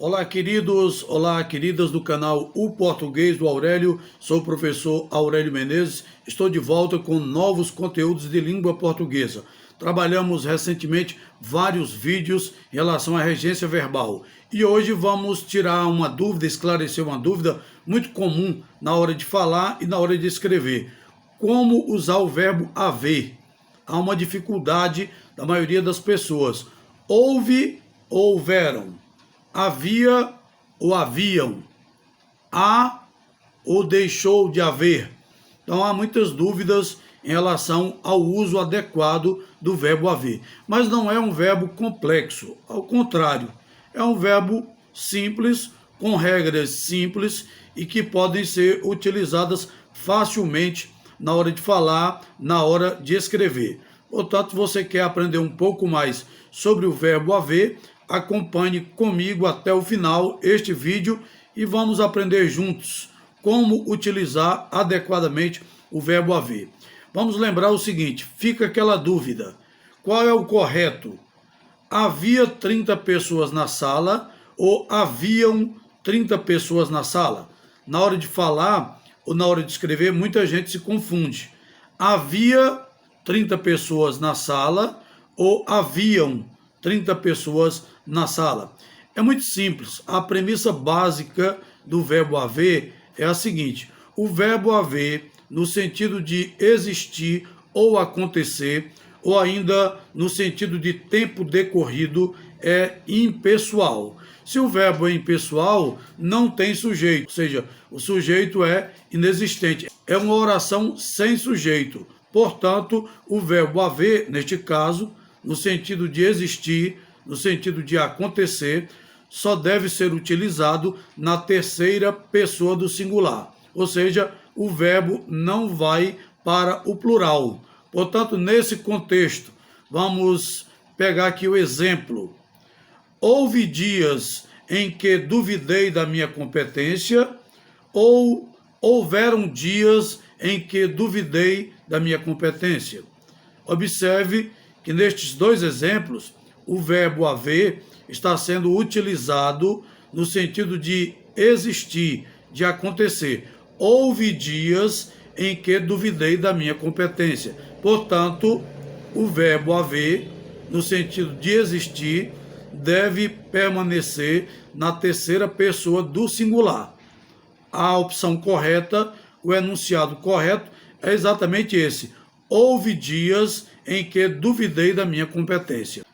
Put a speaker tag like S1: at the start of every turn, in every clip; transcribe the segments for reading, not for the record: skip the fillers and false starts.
S1: Olá, queridos, olá, queridas do canal O Português do Aurélio. Sou o professor Aurélio Menezes. Estou de volta com novos conteúdos de língua portuguesa. Trabalhamos recentemente vários vídeos em relação à regência verbal. E hoje vamos tirar uma dúvida, esclarecer uma dúvida muito comum na hora de falar e na hora de escrever. Como usar o verbo haver? Há uma dificuldade da maioria das pessoas. Houve ou houveram? Havia ou haviam? Há ou deixou de haver? Então há muitas dúvidas em relação ao uso adequado do verbo haver. Mas não é um verbo complexo, ao contrário, é um verbo simples, com regras simples e que podem ser utilizadas facilmente na hora de falar, na hora de escrever. Portanto, você quer aprender um pouco mais sobre o verbo haver, acompanhe comigo até o final este vídeo e vamos aprender juntos como utilizar adequadamente o verbo haver. Vamos lembrar o seguinte, fica aquela dúvida, qual é o correto? Havia 30 pessoas na sala ou haviam 30 pessoas na sala? Na hora de falar ou na hora de escrever, muita gente se confunde. Havia 30 pessoas na sala ou haviam 30 pessoas na sala. É muito simples. A premissa básica do verbo haver é a seguinte. O verbo haver, no sentido de existir ou acontecer, ou ainda no sentido de tempo decorrido, é impessoal. Se o verbo é impessoal, não tem sujeito, ou seja, o sujeito é inexistente. É uma oração sem sujeito. Portanto, o verbo haver, neste caso, no sentido de existir, no sentido de acontecer, só deve ser utilizado na terceira pessoa do singular. Ou seja, o verbo não vai para o plural. Portanto, nesse contexto, vamos pegar aqui o exemplo. Houve dias em que duvidei da minha competência, ou houveram dias em que duvidei da minha competência. Observe que nestes dois exemplos, o verbo haver está sendo utilizado no sentido de existir, de acontecer. Houve dias em que duvidei da minha competência. Portanto, o verbo haver, no sentido de existir, deve permanecer na terceira pessoa do singular. A opção correta, o enunciado correto, é exatamente esse. Houve dias em que duvidei da minha competência.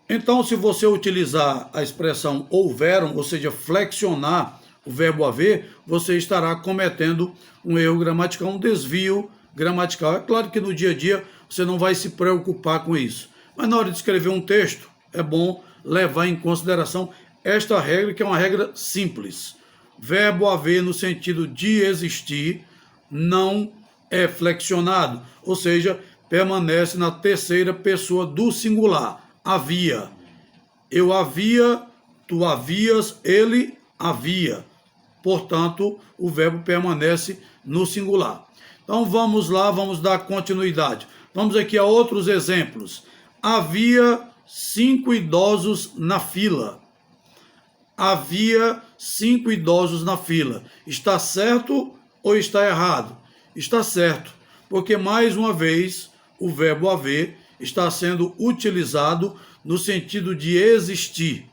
S1: Então, se você utilizar a expressão houveram, ou seja, flexionar o verbo haver, você estará cometendo um erro gramatical, um desvio gramatical. É claro que no dia a dia você não vai se preocupar com isso, mas na hora de escrever um texto, é bom levar em consideração esta regra, que é uma regra simples. Verbo haver no sentido de existir não é flexionado, ou seja, permanece na terceira pessoa do singular. Havia. Eu havia, tu havias, ele havia. Portanto, o verbo permanece no singular. Então vamos lá, vamos dar continuidade. Vamos aqui a outros exemplos. Havia 5 idosos na fila. Havia 5 idosos na fila. Está certo ou está errado? Está certo, porque mais uma vez o verbo haver está sendo utilizado no sentido de existir.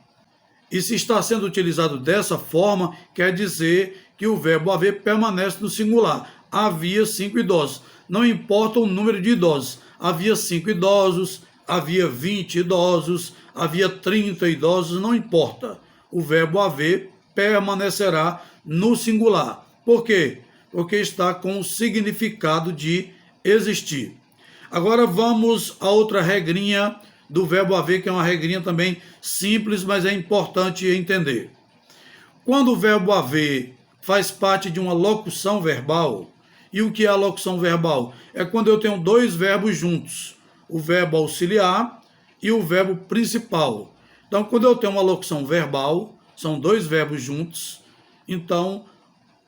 S1: E se está sendo utilizado dessa forma, quer dizer que o verbo haver permanece no singular. Havia 5 idosos. Não importa o número de idosos. Havia 5 idosos, havia 20 idosos, havia 30 idosos, não importa. O verbo haver permanecerá no singular. Por quê? Porque está com o significado de existir. Agora vamos a outra regrinha do verbo haver, que é uma regrinha também simples, mas é importante entender. Quando o verbo haver faz parte de uma locução verbal, e o que é a locução verbal? É quando eu tenho dois verbos juntos, o verbo auxiliar e o verbo principal. Então, quando eu tenho uma locução verbal, são dois verbos juntos, então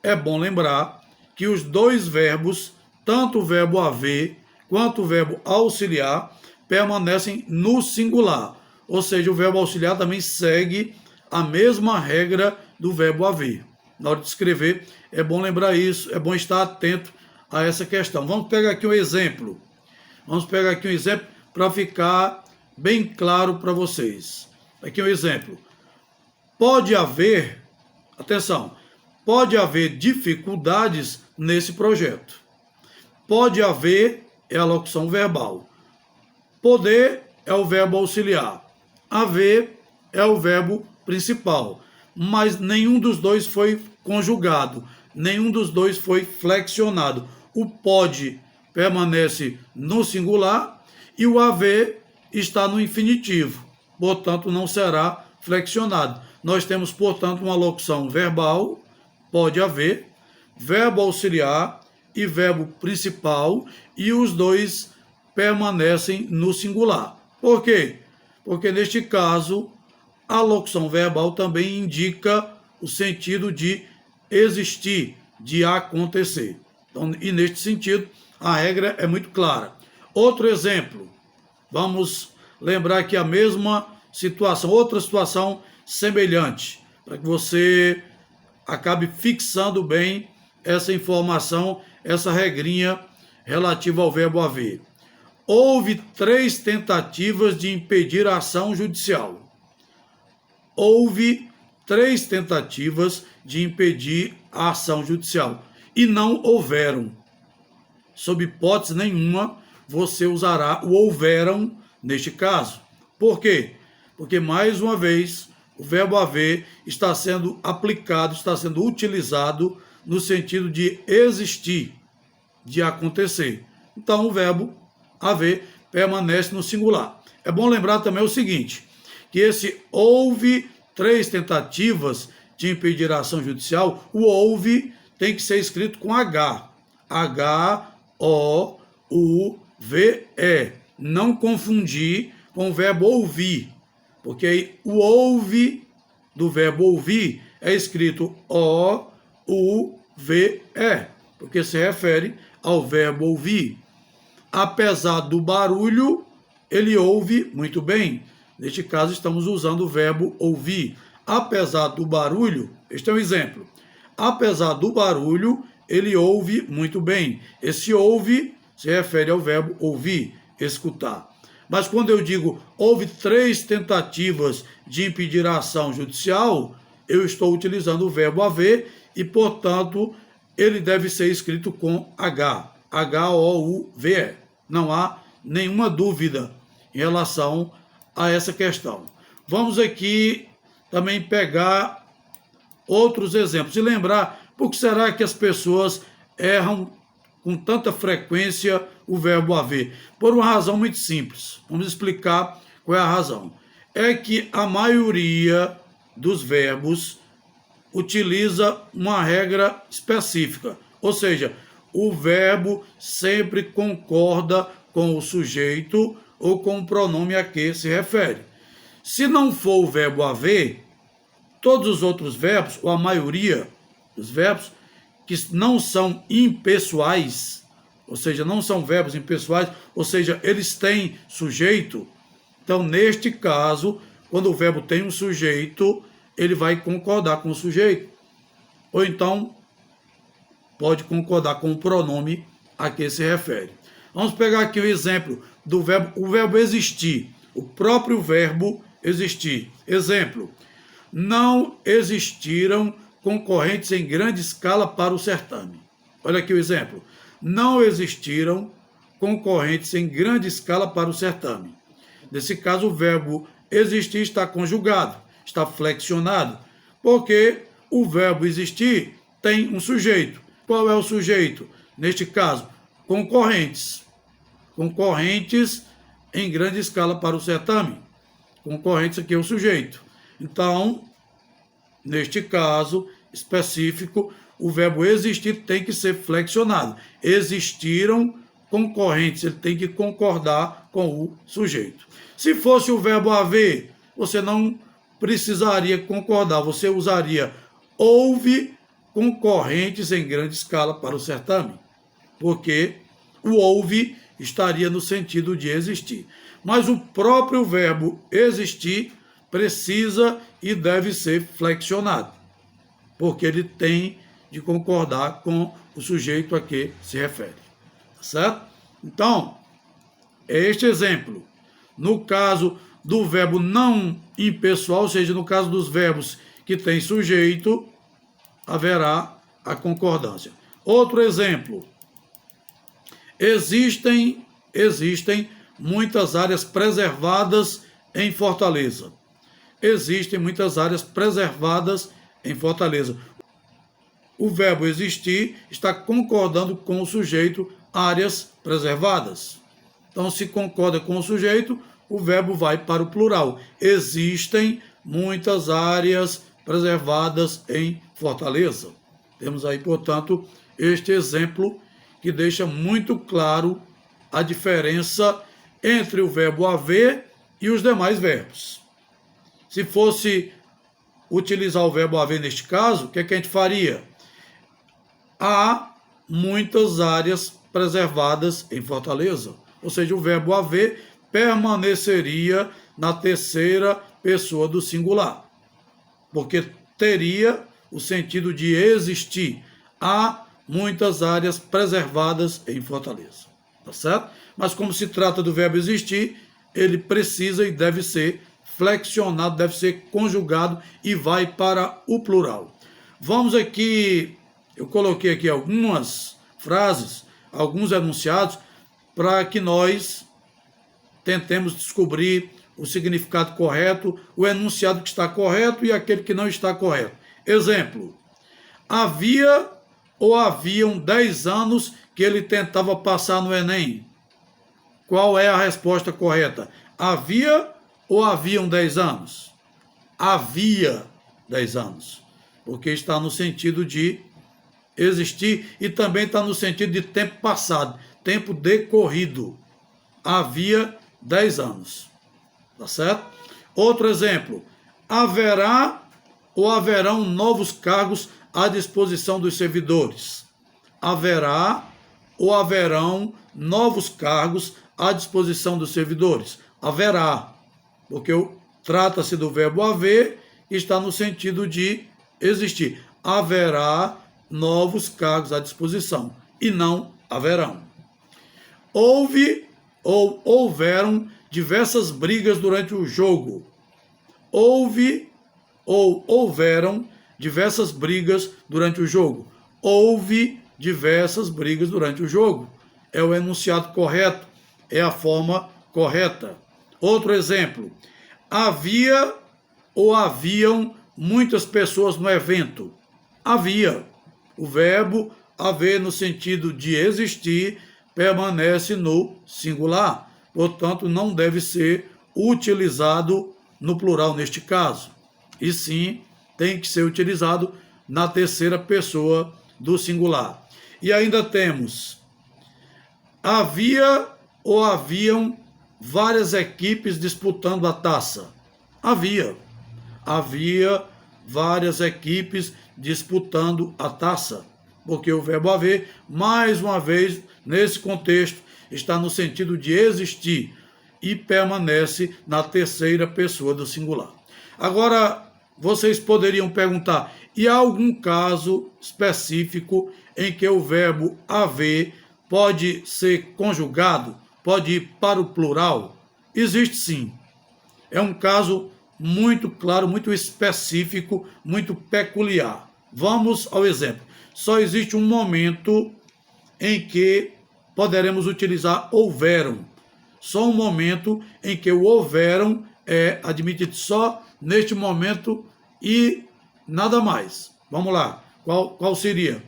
S1: é bom lembrar que os dois verbos, tanto o verbo haver quanto o verbo auxiliar, permanecem no singular. Ou seja, o verbo auxiliar também segue a mesma regra do verbo haver. Na hora de escrever, é bom lembrar isso, é bom estar atento a essa questão. Vamos pegar aqui um exemplo. Vamos pegar aqui um exemplo para ficar bem claro para vocês. Aqui um exemplo. Pode haver, atenção, pode haver dificuldades nesse projeto. Pode haver é a locução verbal. Poder é o verbo auxiliar. Haver é o verbo principal. Mas nenhum dos dois foi conjugado. Nenhum dos dois foi flexionado. O pode permanece no singular e o haver está no infinitivo. Portanto, não será flexionado. Nós temos, portanto, uma locução verbal, pode haver, verbo auxiliar e verbo principal, e os dois permanecem no singular. Por quê? Porque neste caso, a locução verbal também indica o sentido de existir, de acontecer. Então, e neste sentido, a regra é muito clara. Outro exemplo, vamos lembrar aqui a mesma situação, outra situação semelhante, para que você acabe fixando bem essa informação, essa regrinha relativa ao verbo haver. Houve 3 tentativas de impedir a ação judicial. Houve 3 tentativas de impedir a ação judicial e não houveram. Sob hipótese nenhuma, você usará o houveram neste caso. Por quê? Porque, mais uma vez, o verbo haver está sendo aplicado, está sendo utilizado no sentido de existir, de acontecer. Então, o verbo haver permanece no singular. É bom lembrar também o seguinte, que esse houve 3 tentativas de impedir a ação judicial, o houve tem que ser escrito com H. H-O-U-V-E. Não confundir com o verbo ouvir, porque aí o ouve do verbo ouvir é escrito O-U-V-E, porque se refere ao verbo ouvir. Apesar do barulho, ele ouve muito bem. Neste caso, estamos usando o verbo ouvir. Apesar do barulho, este é um exemplo. Apesar do barulho, ele ouve muito bem. Esse ouve se refere ao verbo ouvir, escutar. Mas quando eu digo houve 3 tentativas de impedir a ação judicial, eu estou utilizando o verbo haver e, portanto, ele deve ser escrito com H. H-O-U-V-E. Não há nenhuma dúvida em relação a essa questão. Vamos aqui também pegar outros exemplos e lembrar por que será que as pessoas erram com tanta frequência o verbo haver? Por uma razão muito simples. Vamos explicar qual é a razão. É que a maioria dos verbos utiliza uma regra específica, ou seja, o verbo sempre concorda com o sujeito ou com o pronome a que se refere. Se não for o verbo haver, todos os outros verbos, ou a maioria dos verbos, que não são impessoais, ou seja, não são verbos impessoais, ou seja, eles têm sujeito. Então, neste caso, quando o verbo tem um sujeito, ele vai concordar com o sujeito. Ou então, pode concordar com o pronome a que se refere. Vamos pegar aqui o exemplo do verbo, o verbo existir, o próprio verbo existir. Exemplo, não existiram concorrentes em grande escala para o certame. Olha aqui o exemplo. Não existiram concorrentes em grande escala para o certame. Nesse caso, o verbo existir está conjugado, está flexionado, porque o verbo existir tem um sujeito. Qual é o sujeito? Neste caso, concorrentes. Concorrentes em grande escala para o certame. Concorrentes aqui é o sujeito. Então, neste caso específico, o verbo existir tem que ser flexionado. Existiram concorrentes, ele tem que concordar com o sujeito. Se fosse o verbo haver, você não precisaria concordar, você usaria houve concorrentes em grande escala para o certame, porque o houve estaria no sentido de existir. Mas o próprio verbo existir precisa e deve ser flexionado, porque ele tem de concordar com o sujeito a que se refere. Certo? Então, é este exemplo. No caso do verbo não impessoal, ou seja, no caso dos verbos que têm sujeito, haverá a concordância. Outro exemplo. Existem muitas áreas preservadas em Fortaleza. Existem muitas áreas preservadas em Fortaleza. O verbo existir está concordando com o sujeito áreas preservadas. Então, se concorda com o sujeito, o verbo vai para o plural. Existem muitas áreas preservadas em Fortaleza. Temos aí, portanto, este exemplo que deixa muito claro a diferença entre o verbo haver e os demais verbos. Se fosse utilizar o verbo haver neste caso, o que é que a gente faria? Há muitas áreas preservadas em Fortaleza. Ou seja, o verbo haver permaneceria na terceira pessoa do singular, porque teria o sentido de existir. Há muitas áreas preservadas em Fortaleza. Tá certo? Mas como se trata do verbo existir, ele precisa e deve ser flexionado, deve ser conjugado e vai para o plural. Vamos aqui, eu coloquei aqui algumas frases, alguns enunciados, para que nós tentemos descobrir o significado correto, o enunciado que está correto e aquele que não está correto. Exemplo: havia ou haviam 10 anos que ele tentava passar no Enem. Qual é a resposta correta? Havia ou haviam 10 anos? Havia 10 anos, porque está no sentido de existir e também está no sentido de tempo passado, tempo decorrido. Havia 10 anos. Tá certo? Outro exemplo: haverá ou haverão novos cargos à disposição dos servidores. Haverá ou haverão novos cargos à disposição dos servidores. Haverá, porque trata-se do verbo haver e está no sentido de existir. Haverá novos cargos à disposição e não haverão. Houve ou houveram diversas brigas durante o jogo. Houve ou houveram diversas brigas durante o jogo. Houve diversas brigas durante o jogo. É o enunciado correto, é a forma correta. Outro exemplo: havia ou haviam muitas pessoas no evento. Havia. O verbo haver no sentido de existir permanece no singular, portanto não deve ser utilizado no plural neste caso, e sim tem que ser utilizado na terceira pessoa do singular. E ainda temos: havia ou haviam várias equipes disputando a taça. Havia várias equipes disputando a taça, porque o verbo haver, mais uma vez, nesse contexto, está no sentido de existir e permanece na terceira pessoa do singular. Agora, vocês poderiam perguntar: e há algum caso específico em que o verbo haver pode ser conjugado, pode ir para o plural? Existe sim. É um caso muito claro, muito específico, muito peculiar. Vamos ao exemplo. Só existe um momento em que poderemos utilizar houveram. Só um momento em que o houveram é admitido só neste momento e nada mais. Vamos lá. Qual seria?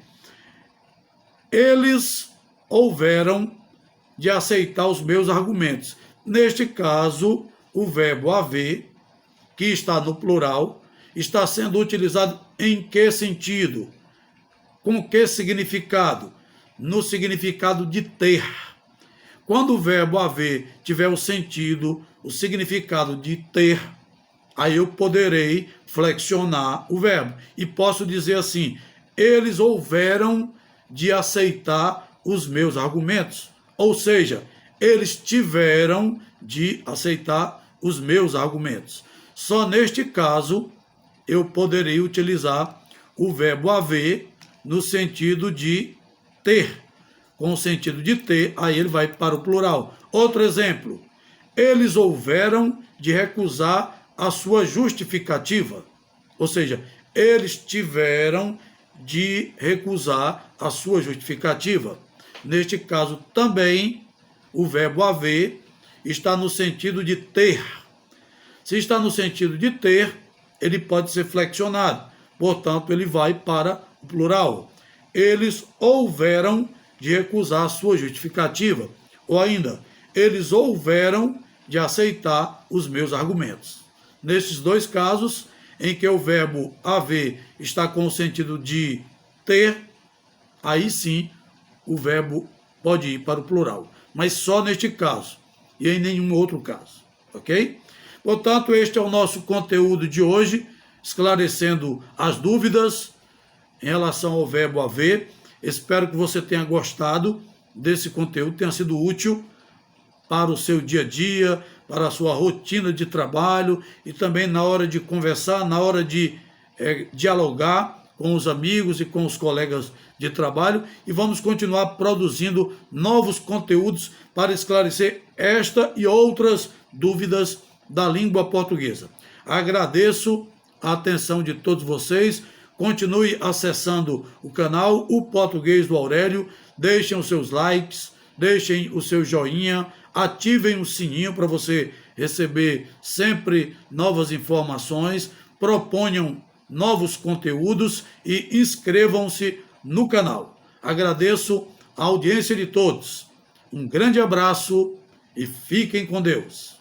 S1: Eles houveram de aceitar os meus argumentos. Neste caso, o verbo haver, que está no plural, está sendo utilizado em que sentido? Com que significado? No significado de ter. Quando o verbo haver tiver o sentido, o significado de ter, aí eu poderei flexionar o verbo. E posso dizer assim: eles houveram de aceitar os meus argumentos. Ou seja, eles tiveram de aceitar os meus argumentos. Só neste caso eu poderia utilizar o verbo haver no sentido de ter. Com o sentido de ter, aí ele vai para o plural. Outro exemplo, eles houveram de recusar a sua justificativa. Ou seja, eles tiveram de recusar a sua justificativa. Neste caso também, o verbo haver está no sentido de ter. Se está no sentido de ter, ele pode ser flexionado. Portanto, ele vai para o plural. Eles houveram de recusar a sua justificativa. Ou ainda, eles houveram de aceitar os meus argumentos. Nesses dois casos, em que o verbo haver está com o sentido de ter, aí sim o verbo pode ir para o plural. Mas só neste caso e em nenhum outro caso. Ok? Portanto, este é o nosso conteúdo de hoje, esclarecendo as dúvidas em relação ao verbo haver. Espero que você tenha gostado desse conteúdo, tenha sido útil para o seu dia a dia, para a sua rotina de trabalho e também na hora de conversar, na hora de dialogar com os amigos e com os colegas de trabalho. E vamos continuar produzindo novos conteúdos para esclarecer esta e outras dúvidas da língua portuguesa. Agradeço a atenção de todos vocês. Continue acessando o canal O Português do Aurélio. Deixem os seus likes, deixem o seu joinha, ativem o sininho para você receber sempre novas informações, proponham novos conteúdos e inscrevam-se no canal. Agradeço a audiência de todos. Um grande abraço e fiquem com Deus.